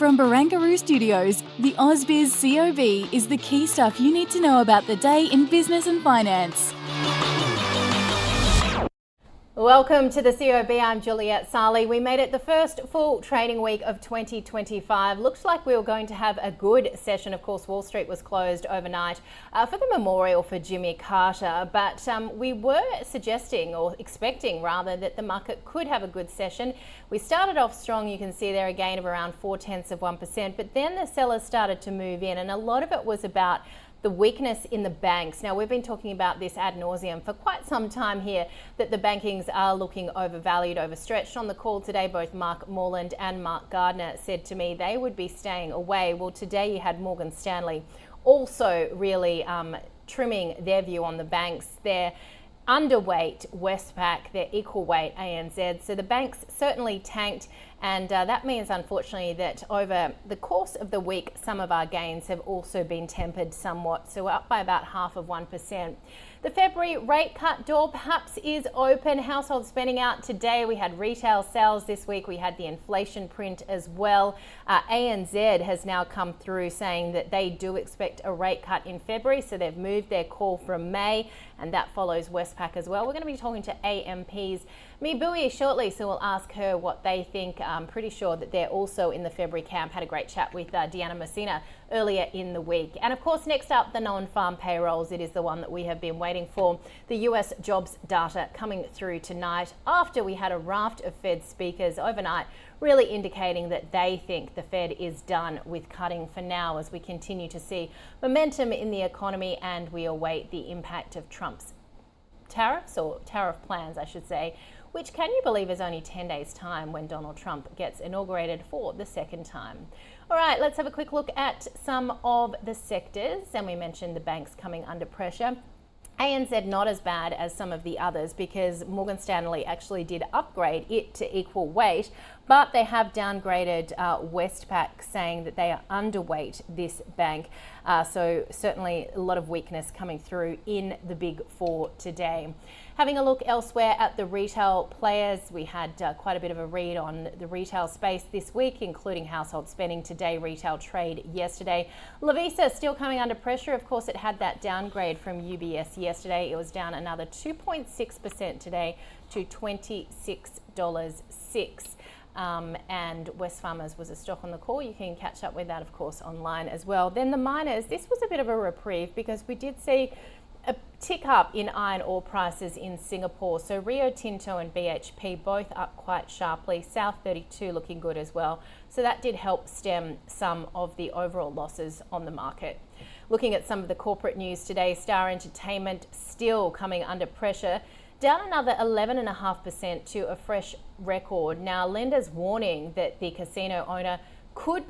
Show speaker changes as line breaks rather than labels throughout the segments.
From Barangaroo Studios, the AusBiz COB is the key stuff you need to know about the day in business and finance.
Welcome to the COB. I'm Juliette Sarli. We made it the first full trading week of 2025. Looks like we were going to have a good session. Of course, Wall Street was closed overnight for the memorial for Jimmy Carter, but we were suggesting, or expecting rather, that the market could have a good session. We started off strong. You can see there a gain of around 0.4%, but then the sellers started to move in, and a lot of it was about the weakness in the banks. Now, we've been talking about this ad nauseum for quite some time here, that the bankings are looking overvalued, overstretched. On the call today, both Mark Morland and Mark Gardner said to me they would be staying away. Well, today you had Morgan Stanley also really trimming their view on the banks. They're underweight Westpac, they're equal weight ANZ. So the banks certainly tanked, and that means unfortunately that over the course of the week some of our gains have also been tempered somewhat, so we're up by about 0.5%. The February rate cut door perhaps is open. Household spending out today. We had retail sales this week. We had the inflation print as well. ANZ has now come through saying that they do expect a rate cut in February, so they've moved their call from May, and that follows Westpac as well. We're going to be talking to AMP's Mibui shortly, so we'll ask her what they think. I'm pretty sure that they're also in the February camp. Had a great chat with Deanna Messina earlier in the week. And of course, next up, the non-farm payrolls. It is the one that we have been waiting for. The US jobs data coming through tonight after we had a raft of Fed speakers overnight really indicating that they think the Fed is done with cutting for now, as we continue to see momentum in the economy and we await the impact of Trump's tariffs, or tariff plans, I should say, which, can you believe, is only 10 days' time when Donald Trump gets inaugurated for the second time. All right, let's have a quick look at some of the sectors. And we mentioned the banks coming under pressure. ANZ not as bad as some of the others, because Morgan Stanley actually did upgrade it to equal weight, but they have downgraded Westpac, saying that they are underweight this bank. So certainly a lot of weakness coming through in the big four today. Having a look elsewhere at the retail players, we had quite a bit of a read on the retail space this week, including household spending today, retail trade yesterday. Lovisa still coming under pressure. Of course, it had that downgrade from UBS yesterday. It was down another 2.6% today to $26.06. And Wesfarmers was a stock on the call. You can catch up with that, of course, online as well. Then the miners, this was a bit of a reprieve because we did see a tick up in iron ore prices in Singapore. So Rio Tinto and BHP both up quite sharply. South 32 looking good as well. So that did help stem some of the overall losses on the market. Looking at some of the corporate news today, Star Entertainment still coming under pressure, down another 11.5% to a fresh record. Now, lenders warning that the casino owner could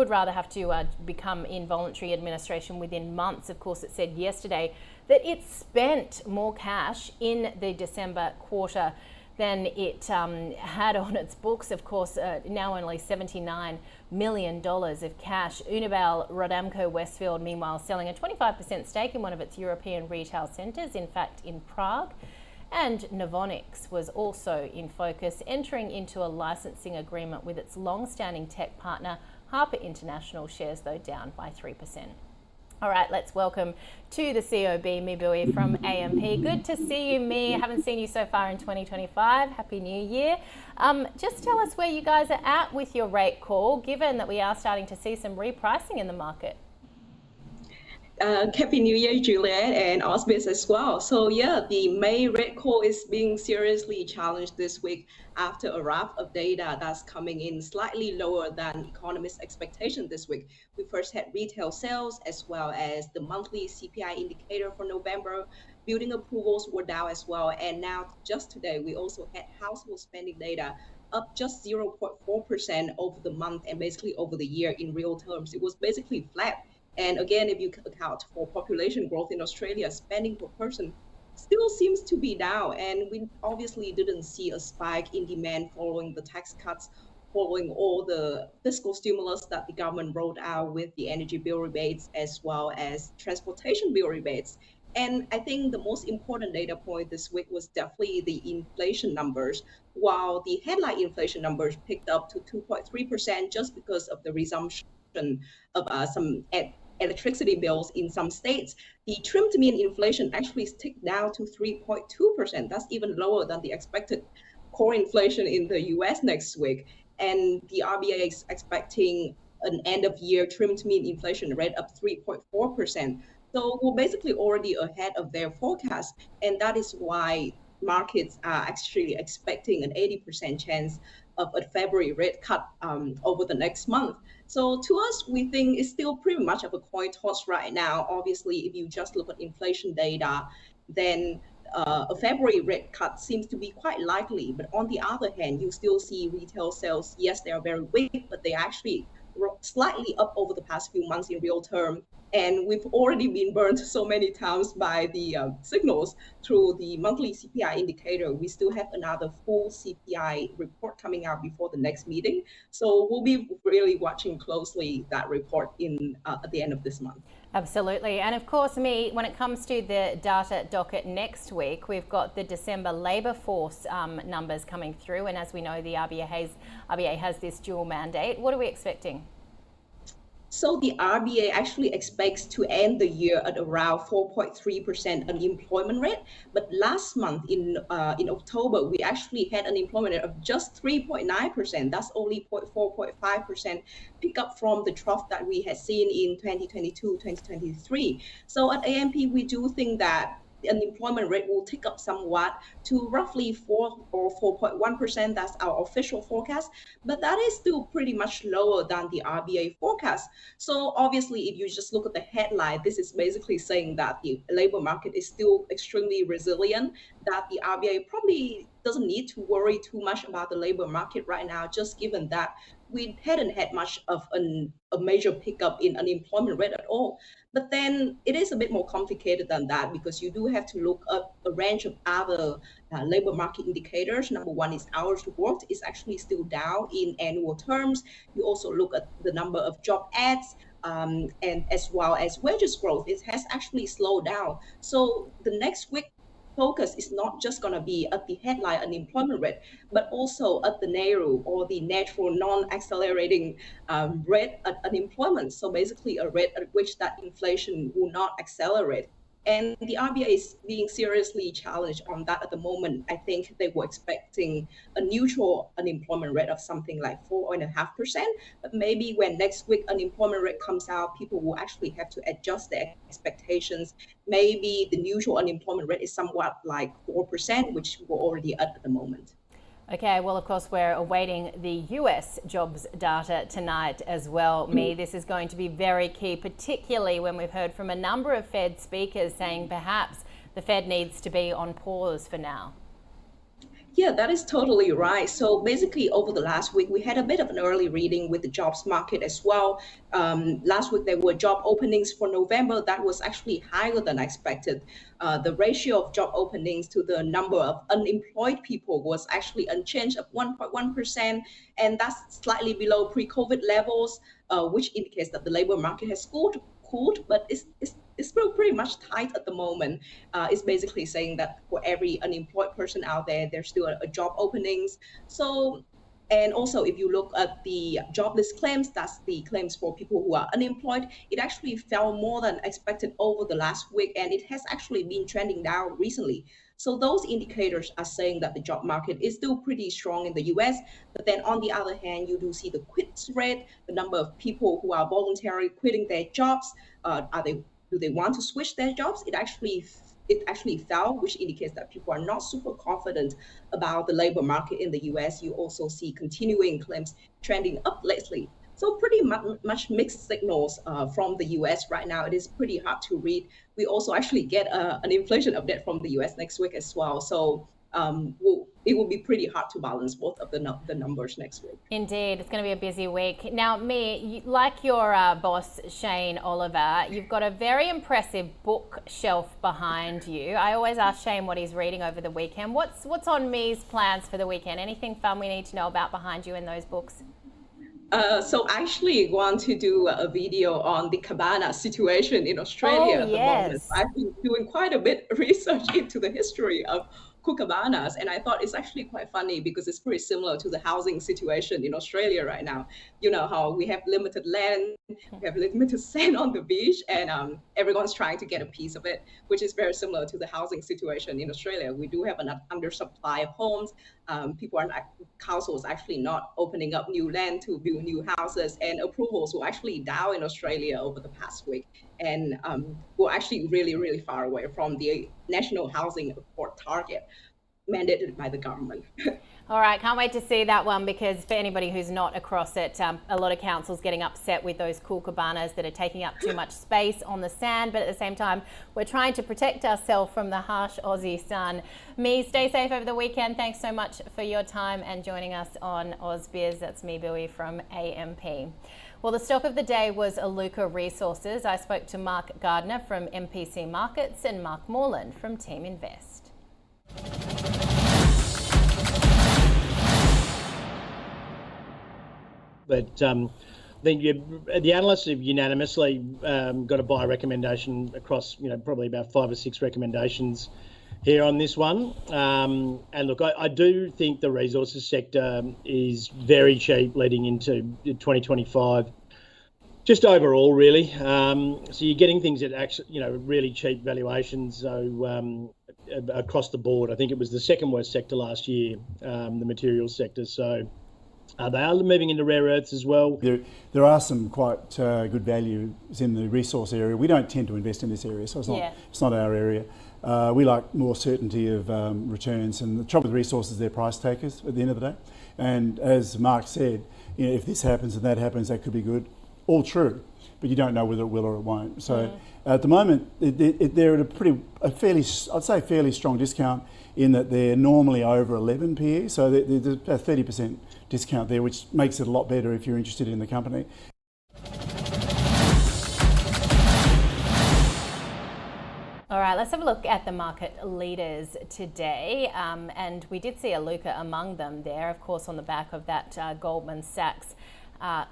rather have to become in voluntary administration within months. Of course, it said yesterday that it spent more cash in the December quarter than it had on its books. Of course, now only $79 million of cash. Unibail Rodamco Westfield, meanwhile, selling a 25% stake in one of its European retail centres, in fact, in Prague. And Novonix was also in focus, entering into a licensing agreement with its long-standing tech partner, Harper International. Shares, though, down by 3%. All right, let's welcome to the COB Mibui from AMP. Good to see you, Mi. I haven't seen you so far in 2025. Happy New Year. Just tell us where you guys are at with your rate call, given that we are starting to see some repricing in the market.
Happy New Year, Juliette, and AusBiz as well. So yeah, the May rate call is being seriously challenged this week after a raft of data that's coming in slightly lower than economists' expectation this week. We first had retail sales as well as the monthly CPI indicator for November. Building approvals were down as well. And now just today, we also had household spending data up just 0.4% over the month and basically over the year in real terms. It was basically flat. And again, if you account for population growth in Australia, spending per person still seems to be down. And we obviously didn't see a spike in demand following the tax cuts, following all the fiscal stimulus that the government rolled out with the energy bill rebates as well as transportation bill rebates. And I think the most important data point this week was definitely the inflation numbers. While the headline inflation numbers picked up to 2.3% just because of the resumption of some electricity bills in some states, the trimmed mean inflation actually ticked down to 3.2%. That's even lower than the expected core inflation in the US next week. And the RBA is expecting an end of year trimmed mean inflation rate of 3.4%. So we're basically already ahead of their forecast. And that is why markets are actually expecting an 80% chance of a February rate cut over the next month. So to us, we think it's still pretty much of a coin toss right now. Obviously, if you just look at inflation data, then a February rate cut seems to be quite likely. But on the other hand, you still see retail sales. Yes, they are very weak, but they actually slightly up over the past few months in real term. And we've already been burned so many times by the signals through the monthly CPI indicator. We still have another full CPI report coming out before the next meeting. So we'll be really watching closely that report at the end of this month.
Absolutely. And of course, when it comes to the data docket next week, we've got the December labour force numbers coming through. And as we know, the RBA has this dual mandate. What are we expecting?
So the RBA actually expects to end the year at around 4.3% unemployment rate. But last month in October, we actually had an unemployment rate of just 3.9%. That's only 4.5% pick up from the trough that we had seen in 2022, 2023. So at AMP, we do think that the unemployment rate will tick up somewhat to roughly 4 or 4.1%. That's our official forecast, but that is still pretty much lower than the RBA forecast. So obviously, if you just look at the headline, this is basically saying that the labor market is still extremely resilient, that the RBA probably doesn't need to worry too much about the labor market right now, just given that we hadn't had much of a major pickup in unemployment rate at all. But then it is a bit more complicated than that, because you do have to look at a range of other labor market indicators. Number one is hours worked is actually still down in annual terms. You also look at the number of job ads, and as well as wages growth. It has actually slowed down. So the next week focus is not just going to be at the headline unemployment rate, but also at the NAIRU, or the natural non-accelerating rate at unemployment. So basically a rate at which that inflation will not accelerate. And the RBA is being seriously challenged on that at the moment. I think they were expecting a neutral unemployment rate of something like 4.5%. But maybe when next week unemployment rate comes out, people will actually have to adjust their expectations. Maybe the neutral unemployment rate is somewhat like 4%, which we're already at the moment.
Okay, well, of course, we're awaiting the US jobs data tonight as well. This is going to be very key, particularly when we've heard from a number of Fed speakers saying perhaps the Fed needs to be on pause for now.
Yeah, that is totally right. So basically, over the last week, we had a bit of an early reading with the jobs market as well. Last week, there were job openings for November. That was actually higher than expected. The ratio of job openings to the number of unemployed people was actually unchanged at 1.1%. And that's slightly below pre-COVID levels, which indicates that the labor market has cooled, but it's still pretty much tight at the moment. It's basically saying that for every unemployed person out there, there's still a job openings. So, and also if you look at the jobless claims, that's the claims for people who are unemployed, it actually fell more than expected over the last week, and it has actually been trending down recently. So those indicators are saying that the job market is still pretty strong in the US. But then on the other hand, you do see the quits rate, the number of people who are voluntarily quitting their jobs. Do they want to switch their jobs? It actually fell, which indicates that people are not super confident about the labor market in the US. You also see continuing claims trending up lately. So pretty much mixed signals from the US right now. It is pretty hard to read. We also actually get an inflation update from the US next week as well. So it will be pretty hard to balance both of the numbers next week.
Indeed, it's going to be a busy week. Now, like your boss, Shane Oliver, you've got a very impressive bookshelf behind you. I always ask Shane what he's reading over the weekend. What's on Me's plans for the weekend? Anything fun we need to know about behind you in those books?
So I actually want to do a video on the cabana situation in Australia
Oh,
at the moment.
yes.
I've been doing quite a bit of research into the history of cabanas, and I thought it's actually quite funny because it's pretty similar to the housing situation in Australia right now. You know how we have limited land, we have limited sand on the beach, and everyone's trying to get a piece of it, which is very similar to the housing situation in Australia. We do have an undersupply of homes. People are councils actually not opening up new land to build new houses, and approvals were actually down in Australia over the past week, and we're actually really, really far away from the national housing accord target mandated by the government.
All right, can't wait to see that one, because for anybody who's not across it, a lot of councils getting upset with those cool cabanas that are taking up too much space on the sand, but at the same time, we're trying to protect ourselves from the harsh Aussie sun. Me, stay safe over the weekend. Thanks so much for your time and joining us on AusBiz. That's me, Bowie, from AMP. Well, the stock of the day was Iluka Resources. I spoke to Mark Gardner from MPC Markets and Mark Morland from Team Invest.
But the analysts have unanimously got a buy recommendation across, probably about 5 or 6 recommendations here on this one. And look, I do think the resources sector is very cheap leading into 2025. Just overall, really. So you're getting things at actually, really cheap valuations. So across the board, I think it was the second worst sector last year, the materials sector. So they are moving into rare earths as well.
There are some quite good values in the resource area. We don't tend to invest in this area, so it's not our area. We like more certainty of returns, and the trouble with resources, they're price takers at the end of the day. And as Mark said, if this happens and that happens, that could be good. All true, but you don't know whether it will or it won't. So at the moment, they're at a fairly strong discount, in that they're normally over 11 PE. So there's a 30% discount there, which makes it a lot better if you're interested in the company.
All right, let's have a look at the market leaders today. And we did see Iluka among them there, of course, on the back of that Goldman Sachs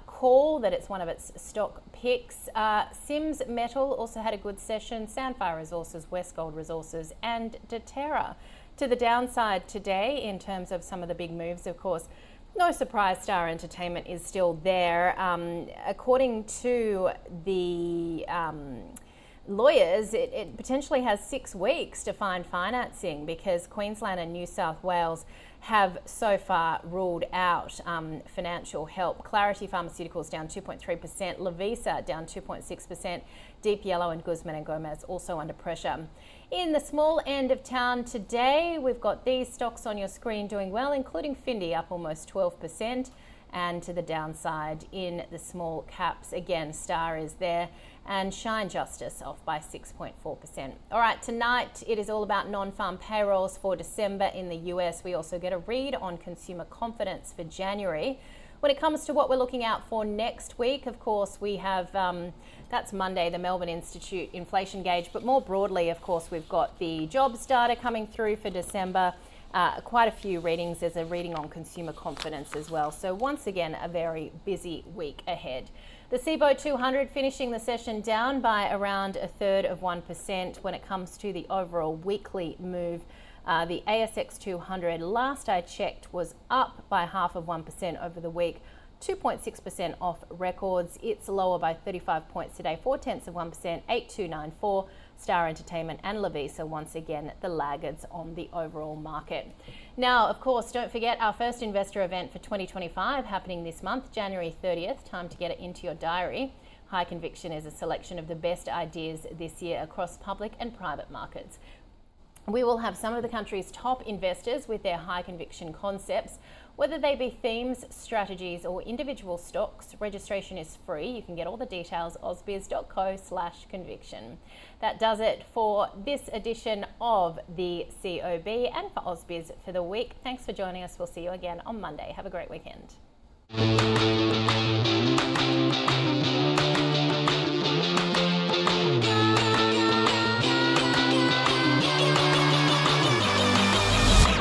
call that it's one of its stock picks. Sims Metal also had a good session. Sandfire Resources, Westgold Resources and Deterra. To the downside today in terms of some of the big moves, of course, no surprise, Star Entertainment is still there. According to the lawyers, it potentially has 6 weeks to find financing, because Queensland and New South Wales have so far ruled out financial help. Clarity Pharmaceuticals down 2.3%, Lavisa down 2.6%, Deep Yellow and Guzman and Gomez also under pressure. In the small end of town today, we've got these stocks on your screen doing well, including Findi up almost 12%. And to the downside in the small caps, again, Star is there, and Shine Justice off by 6.4%. All right, tonight it is all about non-farm payrolls for December in the US. We also get a read on consumer confidence for January. When it comes to what we're looking out for next week, of course, we have, that's Monday, the Melbourne Institute inflation gauge. But more broadly, of course, we've got the jobs data coming through for December. Quite a few readings. There's a reading on consumer confidence as well. So once again, a very busy week ahead. The CBO 200 finishing the session down by around 1/3%. When it comes to the overall weekly move, the ASX 200, last I checked, was up by 0.5% over the week, 2.6% off records. It's lower by 35 points today, 0.4%, 8294. Star Entertainment and Lavisa, once again, the laggards on the overall market. Now, of course, don't forget our first investor event for 2025 happening this month, January 30th. Time to get it into your diary. High Conviction is a selection of the best ideas this year across public and private markets. We will have some of the country's top investors with their high conviction concepts, whether they be themes, strategies or individual stocks. Registration is free. You can get all the details ausbiz.co/conviction. That does it for this edition of the COB and for AusBiz for the week. Thanks for joining us. We'll see you again on Monday. Have a great weekend.